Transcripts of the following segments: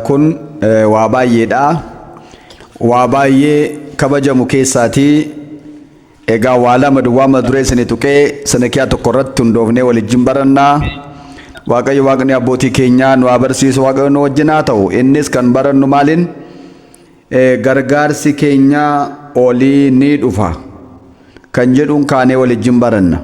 Kun waa baay'eedha. Waa baay'ee kabajamu keessaatii egaa waa lama duwwaa mata duree isin tuqee sana kiyaa tokko irratti hundoofnee waliin barannaa. Waaqayyo Waaqni abbootii keenyaa nu barsiisu, Waaqayyo nu wajjin haa ta'u. Innis kan barannu maaliin gargaarsi keenya olii ni dhufa kan jedhuun kaanee waliin baranna.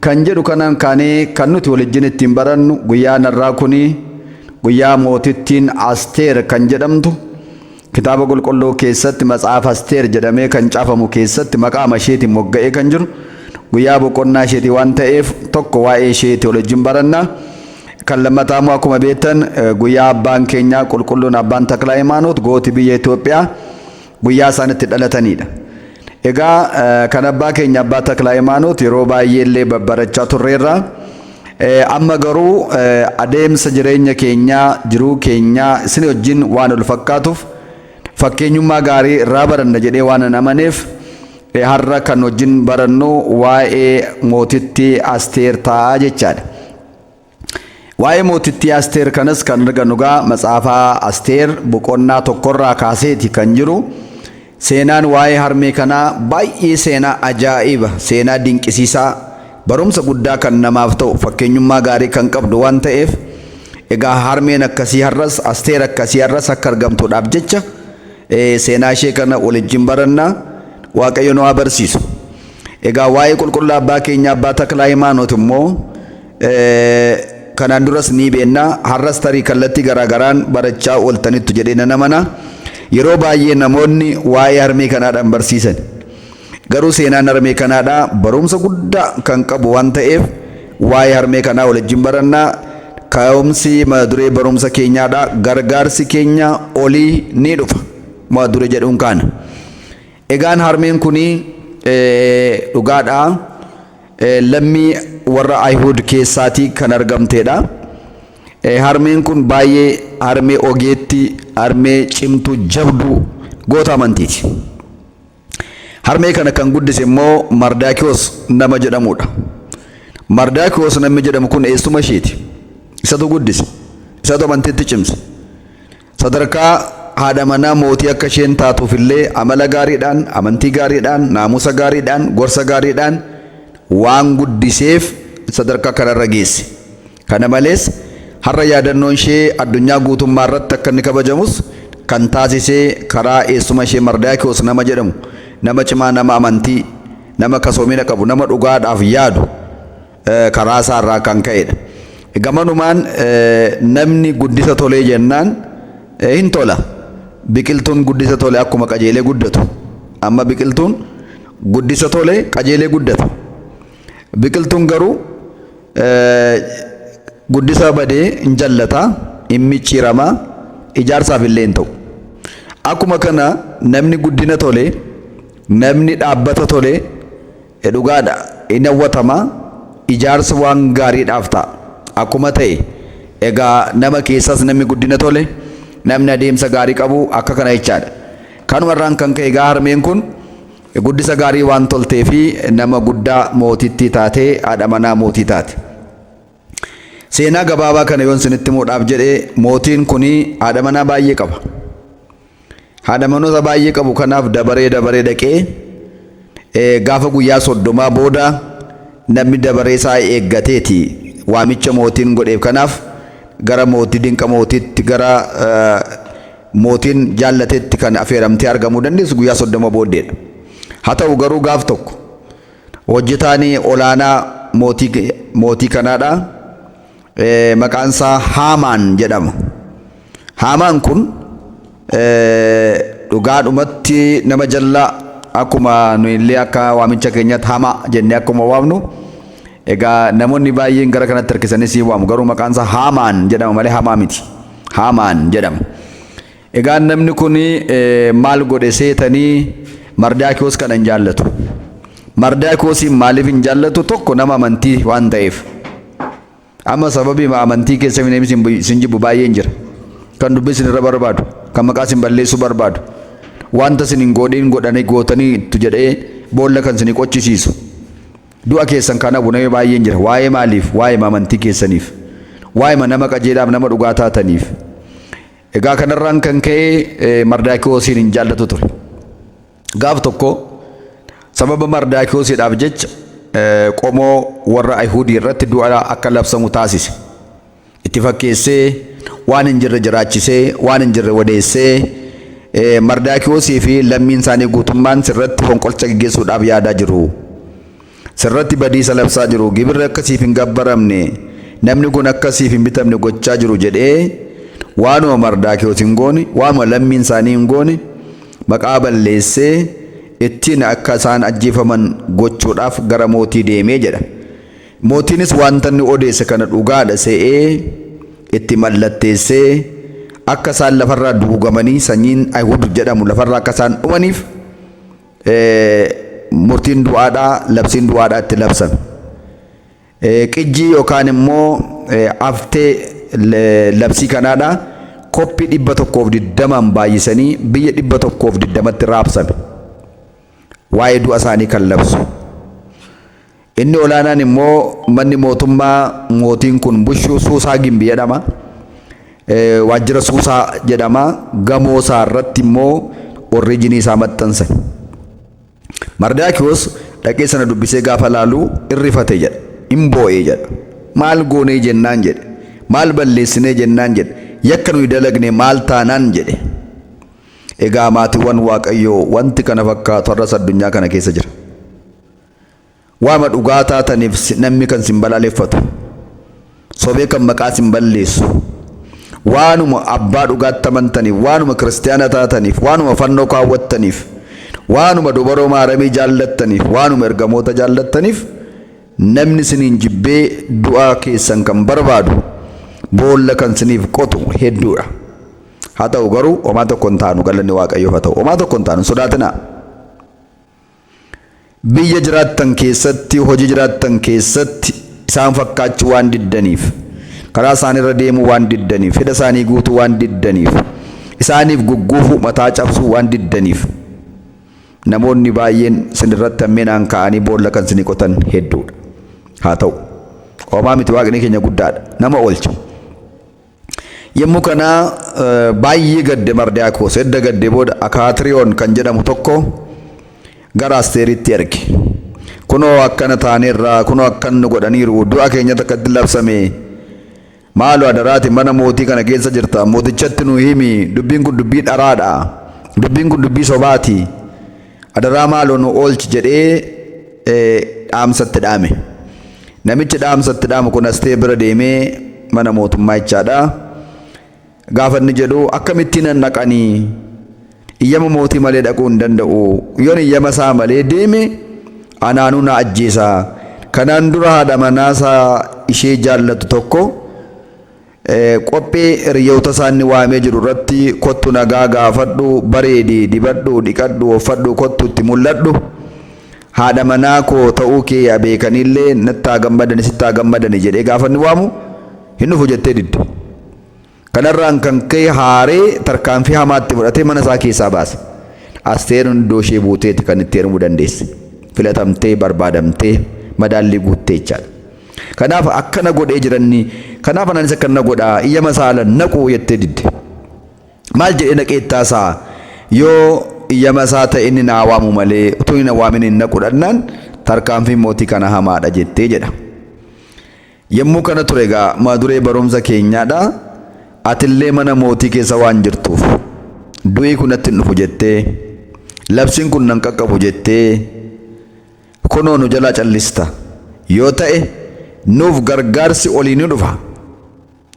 Kan jedhu kanaan kaanee kan nuti waliin ittiin barannu guyyaa narraa kuni guyyaa mootittiin Asteer kan jedhamtu kitaaba qulqulluu keessatti matsaafa Asteer jedhamee kan caafamu keessatti maqaa isheetiin mogga'ee kan jiru guyyaa boqonnaa isheetii waan ta'eef tokko waa'ee isheetii waliin baranna. Kan lammataamu akkuma beektan guyyaa abbaan keenyaa qulqulluun abbaan Takla Hayimaanoot gooti biyya Itoophiyaa guyyaa isaanitti dhalatanidha. Egaa kan abbaa keenya abbaa Takla Hayimaanoot yeroo baay'ee illee babbarachaa turreerra. Amma garuu adeemsa jireenya keenyaa jiruu keenyaa isin wajjin waan ol fakkaatuuf fakkeenyummaa gaarii irraa baranna jedhee waan amaneef har'a kan wajjin barannu waa'ee mootittii Asteer ta'a jechaadha. Waa'ee mootittii Asteer kanas kan argannu gaa matsaafaa Asteer boqonnaa tokkorraa kaaseeti kan jiru. Seenaan waa'ee harmee kanaa baay'ee seenaa ajaa'iba, seenaa dinqisiisaa, barumsa guddaa kan namaaf ta'u, fakkeenyummaa gaarii kan qabdu waan ta'eef egaa harmeen akkasii har'as Asteer akkasii har'as akka argamtuudhaaf jecha seenaa ishee kana waliin barannaa. Waaqayyo nu haa barsiisu. Egaa waa'ee qulqulluu abbaa keenya abbaa Takla Hayimaanoot immoo kanaan duras ni beekna, har'as tarii kallattii garaagaraan barachaa ooltanittu jedhee nan amana. Yeroo baay'ee namoonni waa'ee harmee kanaadhaan barsiisan. Garuu seenaan harmee kanaadhaa barumsa guddaa kan qabu waan ta'eef waa'ee harmee kanaa waliin barannaa. Ka'umsi mata duree barumsa keenyaadhaa gargaarsi keenya olii ni dhufa mata duree jedhuun kana. Egaan harmeen kuni dhugaadhaa lammii warra Ayihud keessaatii kan argamteedha. Harmeen kun baay'ee harmee ogeettii, harmee cimtuu jabduu goota amantiiti. Harmee kana kan guddise immoo Mardaakiyoos nama jedhamudha. Mardaakiyoos namni jedhamu kun eessuma isheeti. Isatu guddise, isatu amantiitti cimse. Sadarkaa haadha manaa mootii akka isheen taatuufillee amala gaariidhaan, amantii gaariidhaan, naamusa gaariidhaan, gorsa gaariidhaan waan guddiseef sadarkaa kanarra geesse. Kana malees har'a yaadannoon ishee addunyaa guutummaa irratti akka inni kabajamus kan taasisee karaa eessuma ishee Mardaakiyoos nama jedhamu, nama cimaa, nama amantii, nama kasoomina qabu, nama dhugaadhaaf yaadu karaa isaa irraa kan ka'edha. Gamanumaan namni guddisa tolee jennaan hin tola. Biqiltuun guddisa tolee akkuma qajeelee guddatu. Amma biqiltuun guddisa tolee qajeelee guddata. Biqiltuun garuu guddisa badee hin jallata, hin micciirama, ijaarsaaf illee hin ta'u. Akkuma kana namni guddina tolee, namni dhaabbata tolee dhugaadha, hin hawwatama, ijaarsa waan gaariidhaaf ta'a. Akkuma ta'e egaa nama keessas namni guddina tole, namni adeemsa gaarii qabu akka kana jechaadha. Kanumarraan kan ka'e egaa harmeen kun guddisa gaarii waan toltee fi nama guddaa mootittii taatee haadha manaa mootii taate. Seenaa gabaabaa kana yoon isinitti himuudhaaf jedhee mootiin kuni haadha manaa baay'ee qaba. Haadha manoota baay'ee qabu kanaaf dabaree dhaqee gaafa guyyaa 30 booda namni dabaree isaa eeggateeti waamicha mootiin godheef. Kanaaf gara mootii dinqa mootiitti gara mootiin jaallateetti kan affeeramtee argamuu dandeessu guyyaa 30 booddeedha. Haa ta'u garuu gaaf tokko hojjetaanii olaanaa mootii kanaadha. Maqaan isaa Haamaan jedhama. Haamaan kun dhugaadhumatti nama jallaa akkuma nuyillee akka waamicha keenyatti hamaa jennee akkuma waamnu. Egaa namoonni baay'een gara kanatti harkisanii si waamu, garuu maqaan isaa Haamaan jedhama malee hamaa miti. Haamaan jedhama. Egaa namni kun maal godhe seetanii Mardaakiyoos kana hin jaallatu. Mardaakiyoosiin maaliif hin jaallatu? Tokko nama amantii waan ta'eef. Amma sababii amantii keessa isin jibbu baay'een jira. Kan dubbii isin irra barbaadu, kan maqaa isin balleessuu barbaadu, wanta isin hin godhin godhanii gootanii itti jedhee boolla kan isin qochisiisu. Du'a keessan kana buname baay'een jira. Waa'ee maaliif? Waa'ee amantii keessaniif. waa'ima nama qajeelaaf nama dhugaa taataniif. Egaa kanarraan kan ka'e Mardaakiyoosiin hin jaallatu ture. Gaaf tokko sababa Mardaakiyoosiidhaaf jecha qomoo warra Ayihudii irratti du'a akka labsamu taasise. Itti fakkeessee waan hin jirre jiraachisee waan hin jirre odeessee Mardaakiyoosii fi lammiin isaanii guutummaan sirratti fonqolcha gaggeessuudhaaf yaadaa jiru. Sirratti badiisa labsaa jiru. Gibirri akkasiif hin gabbaramne namni kun akkasiif hin bitamne gochaa jiru jedhee waanuma Mardaakiyoos hin goone waanuma lammiin isaanii hin goone maqaa balleessee ittiin akka isaan ajjeefaman gochuudhaaf gara mootii deemee jedha. Mootiinis wanta inni odeesse kana dhugaadha se'ee itti mallatteessee akka isaan lafarraa duugamanii sanyiin Ayihud jedhamu lafarraa akka isaan dhumaniif murtiin du'aadhaa labsiin du'aadhaa itti labsame. Qijjii yookaan immoo haftee labsii kanaadhaa koppii 120 baay'isanii biyya 120tti raabsame. Waa'ee du'a isaanii kan labsu. Inni olaanaan immoo manni mootummaa mootiin kun bushuu Suusaa Gimbii jedhama. Waajjira Suusaa jedhama. Gamoo isaa irratti immoo oriijinii isaa maxxanse. Mardaakiyoos dhaqee sana dubbisee gaafa laalu irrifate jedha. Imboo'ee jedha. Maal goonee jennaan jedhe. Maal balleessinee jennaan jedhe. Yakka nuyi dalagne maal taanaan jedhe. Egaa maatiiwwan Waaqayyoo wanti kana fakkaatu har'as addunyaa kana keessa jira. Waama dhugaa taataniif namni kan sin balaaleffatu. Sobee kan maqaa sin balleessu. Waanuma abbaa dhugaatti amantaniif, waanuma kiristaana taataniif, waanuma fannoo kaawwattaniif, waanuma dubaroo maaramii jaallattaniif, waanuma ergamoota jaallattaniif namni siniin jibbee du'aa keessan kan barbaadu boolla kan siniif qotu hedduudha. Haa ta'u garuu homaa tokko hin taanu galanni Waaqayyoof haa ta'u homaa tokko hin taanu sodaatinaa. Biyya jiraattan keessatti hojii jiraattan keessatti isaan fakkaachuu waan diddaniif karaa isaaniirra deemuu waan diddaniif fedha isaanii guutuu waan diddaniif isaaniif gugguufuu mataa cabsuu waan diddaniif namoonni baay'een sinirratti hammeenaan ka'anii boolla kan sinii qotan hedduudha. Haa ta'u homaa miti Waaqni keenya guddaadha nama oolcha. Yommuu kana baay'ee gadde Mardaakiyoos edda gadde booda Akaatiriyoon kan jedhamu tokko gara Asteeritti erge. Kunoo akkana taaneerraa kunoo akkan godhaniiru du'a keenyatti akkatti labsame maaloo adaraati mana mootii kana keessa jirta mootichatti nu himi dubbiin kun dubbii dharaadha dubbiin kun dubbii sobaati adaraa maaloo nu oolchi jedhee dhaamsatti dhaame. Namichi dhaamsatti dhaamu kun Asteer bira deemee mana mootummaa jechaadha. Gaafa inni jedhu akkamittiin naqanii iyyama mootii malee dhaquu hin danda'u. Yoon iyyama isaa malee deeme anaanuu na ajjeesa. Kanaan dura haadha manaasaa ishee jaallatu tokko qophee hiriyoota isaanii waamee jiru irratti kottu nagaa gaafadhu bareedi dibadhu dhiqadhu uffadhu kottu itti mul'adhu haadha manaa koo ta'uu kee beekanillee nattaa gammadani sittaa gammadani jedhee gaafa inni waamu hin dhufu jettee didde. Kanarraan kan ka'e haaree tarkaanfii hamaatti fudhatee mana isaa keessaa baase. Asteer iddoo ishee buuteeti kan itti heerumuu dandeesse. Filatamtee barbaadamtee madaallii guuttee jechaadha. Kanaaf akkana godhee jiranni kanaaf anaanis akkana godhaa iyyama isaa naquu jettee didde. Maal jedhee naqeettaasaa yoo iyyama isaa ta'e inni naa waamu malee utuu hin waamin hin naqu dhannaan tarkaanfii mootii kana hamaadha jettee jedha. Yommuu kana ture egaa maaduree barumsa keenyaadha. Atillee mana mootii keessa waan jirtuuf du'i kun natti hin dhufu jettee labsiin kun nan qaqqabu jettee kunoo nu jalaa callista yoo ta'e nuuf gargaarsi olii ni dhufa.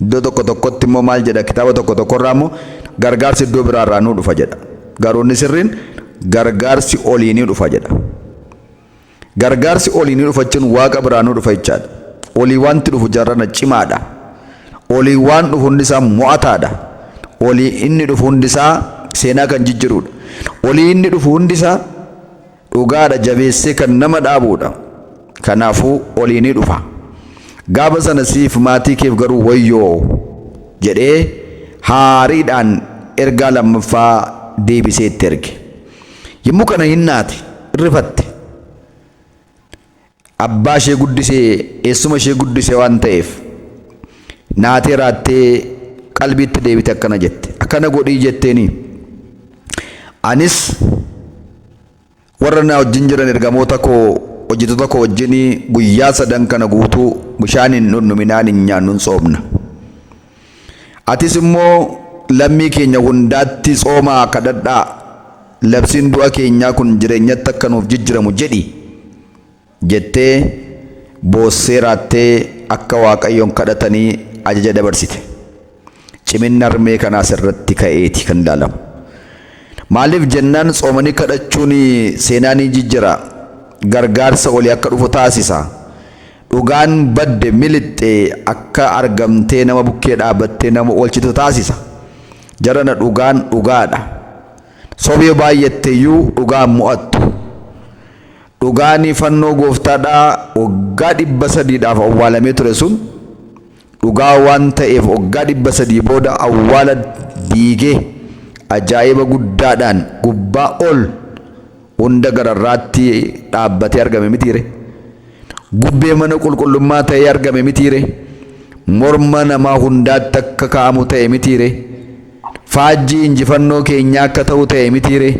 Iddoo tokko tokkotti immoo maal jedha kitaaba tokko tokkorraa immoo gargaarsi iddoo biraarraa nu dhufa jedha. Garuu inni sirriin gargaarsi olii ni dhufa jedha. Gargaarsi olii ni dhufa jechuun Waaqa biraa nu dhufa jechaadha. Olii wanti dhufu jarrana cimaadha. Olii waan dhufu hundi isaa mo'ataadha. Olii inni dhufu hundi isaa seenaa kan jijjiirudha. Olii inni dhufu hundi isaa dhugaadha jabeessee kan nama dhaabuudha. Kanaafuu olii ni dhufa. Gaafa sana siif maatii keef garuu wayyoo jedhee haariidhaan ergaa lammaffaa deebisee itti erge. Yommuu kana hinnaati rifatte. Abbaa ishee guddisee eessuma ishee guddisee waan ta'eef naatee raattee qalbiitti deebite akkana jette akkana godhii jetteeni anis warra na wajjin jiran ergamoota koo hojjettoota koo wajjin guyyaa sadan kana guutuu bishaan hin dhugnu midhaan hin nyaannu soomna atis immoo lammii keenya hundaatti soomaa kadhadhaa labsiin du'a keenyaa kun jireenyatti akka nuuf jijjiramu jedhi jettee boossee raattee akka waaqayyoon kadhatanii ajaja dabarsite ciminna harmee kanaas irratti ka'eeti kan ilaalamu maaliif jennaan soomanii kadhachuun seenaa ni jijjira gargaarsa olii akka dhufu taasisa dhugaan badde milixxee akka argamtee nama bukkee dhaabattee nama oolchitu taasisa jarana dhugaan dhugaadha sobee baay'atteeyyuu dhugaan mo'attu dhugaanii fannoo gooftaadhaa waggaa 300 awwaalamee ture sun dhugaa waan ta'eef waggaa 300 booda awwaala diigee ajaa'iba guddaadhaan gubbaa ol hunda gararraatti dhaabbatee argame mitiire gubbee mana qulqullummaa ta'ee argame mitiire morma namaa hundaatti akka kaa'amu ta'e mitiire faajjii injifannoo keenyaa akka ta'u ta'e mitiire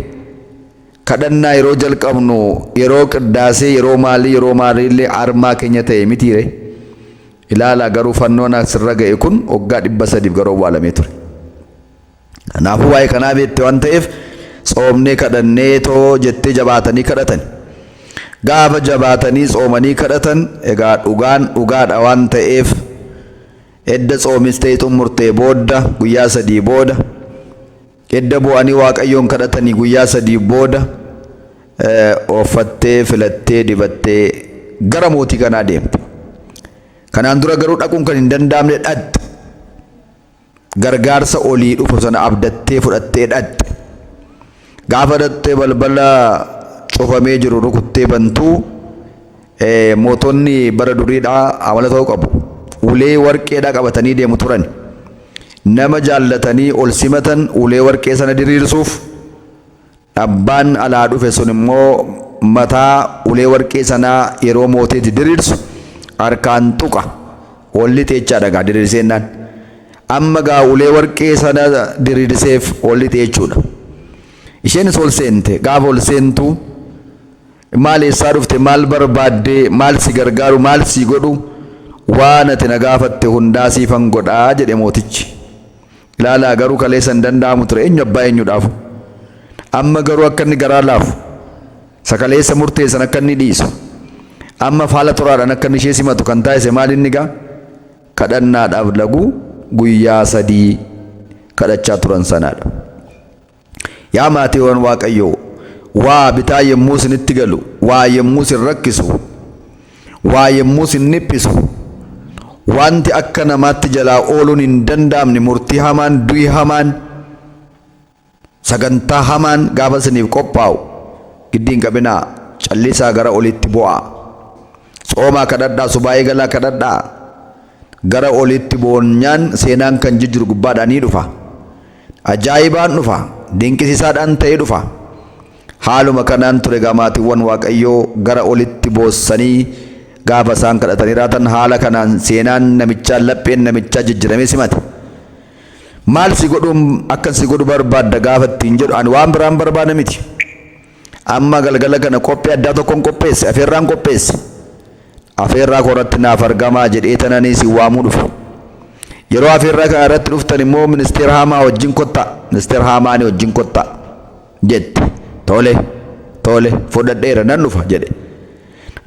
kadhannaa yeroo jalqabnu yeroo qiddaasee yeroo maalillee armaa keenya ta'e mitiire ilaala garuu fannoon asirra ga'e kun waggaa 300 garuu awwaalamee ture kanaafuu waa'ee kanaa beekte waan ta'eef soomnee kadhannee too jettee jabaatanii kadhatan gaafa jabaatanii soomanii kadhatan egaa dhugaan dhugaadha waan ta'eef edda soomistee xumurtee booda guyyaa 3 booda edda bu'anii waaqayyoon kadhatanii guyyaa 3 booda offattee filattee dibattee gara mootii kanaa deemte kanaan dura garuu dhaquun kan hin danda'amne dhaqxe gargaarsa olii dhufu sana abdattee fudhattee dhaqxe gaafa dhaqxee balbala cufamee jiru rukuttee bantuu mootonni bara duriidhaa amala ta'uu qabu ulee warqeedhaa qabatanii deemu turan nama jaallatanii ol simatan ulee warqee sana diriirsuuf dhabbaan alaa dhufe sun immoo mataa ulee warqee sanaa yeroo mootiitti diriirsu harkaan tuqa olli teechaadha gaa diriirsennaan amma gaa ulee warqee sana diriirseef olli teechuudha isheenis ol seente gaafa ol seentu maal eessaa dhufte maal barbaadde maal si gargaaru maal si godhu waan ati na gaafatte hundaa siifan godhaa jedhe mootichi ilaalaa garuu kaleessa hin danda'amu ture eenyu abbaa eenyudhaafu amma garuu akka inni garaa laafu sakaleessa murteessan akka inni dhiisu amma faala turaadhaan akka inni ishee simatu kan taasise maal inni gaa kadhannaadhaaf lagu guyyaa 3 kadhachaa turan sanaadha yaa maatiiwwan waaqayyoo waa bitaa yemmuu isinitti galu waa yemmuu isin rakkisu waa yemmuu isin dhiphisu wanti akka namaatti jalaa ooluun hin danda'amne murtii hamaan du'i hamaan sagantaa hamaan gaafa isiniif qophaa'u giddiin qabinaa callisaa gara olitti bu'aa soomaa kadhadhaa subaayee galaa kadhadhaa gara olitti boonyaan seenaan kan jijjiru gubbaadhaan ni dhufa ajaa'ibaan dhufa dinqisiisaadhaan ta'ee dhufa haaluma kanaan ture maatiiwwan waaqayyoo gara olitti boossanii gaafa isaan kadhatanii raatan haala kanaan seenaan namichaa lapheen namichaa jijjiramee simate maal si godhuun akka si godhu barbaadda gaafa ittiin jedhu ani waan biraan barbaada miti amma galgala kana qophii addaa tokkoon qopheesse afeerraan qopheesse afeerraa koratti naaf argamaa jedhee tananii si waamuu dhufu yeroo afeerraa kana irratti dhuftan immoo ministeera Haamaa wajjin kottaa ministeera Haamaanii wajjin kottaa jette tole fudhadheera nan dhufa jedhe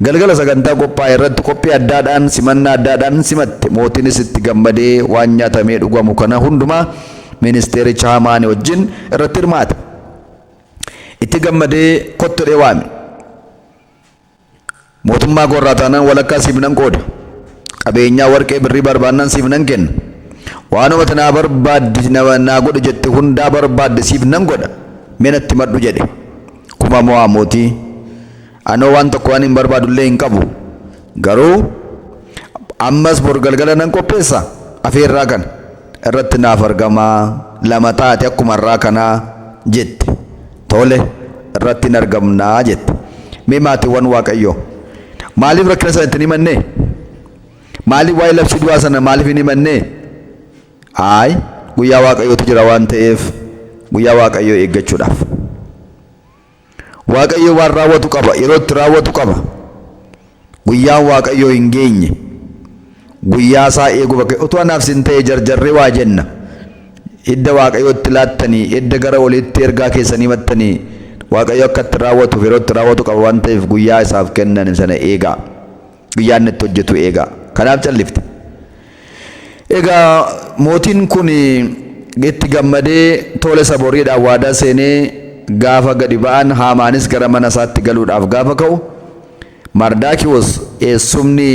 galgala sagantaa qophaa'e irratti qophii addaadhaan simannaa addaadhaan simatte mootiinis itti gammadee waan nyaatamee dhugamu kana hundumaa ministeericha Haamaanii wajjin irratti hirmaate itti gammadee kottodhee waame mootummaa korraa taanaan walakkaa siif nan qooda qabeenyaa warqee birrii barbaannaan siif nan kenna waanuma tanaa barbaaddi naa godhu jette hundaa barbaadde siif nan godha menatti madhu jedhe kuma mo'aa mootii anoo waan tokko waan hin barbaadullee hin qabu garuu ammas bor galgala nan qopheessa afeerraa kana irratti naaf argamaa lama taate akkuma irraa kanaa jette tole irratti hin argamnaa jette mee maatiiwwan waaqayyoo maaliif rakkina sana itti hin himannee maaliif waa'ee labsii du'aa sana maaliif hin himannee Ay guyyaa waaqayyootu jira waan ta'eef guyyaa waaqayyoo eeggachuudhaaf waaqayyo waan raawwatu qaba, yeroo itti raawwatu qaba. Guyyaan waaqayyoo hin geenye guyyaa isaa eegu bakka utuu anaaf sin ta'e jarjarree waa jenna. Idda waaqayyootti laattanii idda gara oliitti ergaa keessanii mattanii waaqayyo akka itti raawwatuuf yeroo itti raawwatu qaba waan ta'eef guyyaa isaaf kennan sana eegaa. Guyyaa inni itti hojjetu eegaa. Kanaaf callifte. Egaa mootiin kun itti gammadee tole saboriidhaan waadaa seenee gaafa gadi ba'an Haamaanis gara mana isaatti galuudhaaf gaafa ka'u Mardaakiyoos eessumni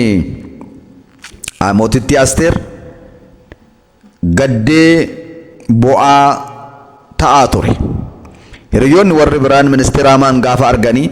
mootittii Asteer gaddee bo'aa ta'aa ture. Hiriyoonni warri biraan ministeera Haamaan gaafa arganii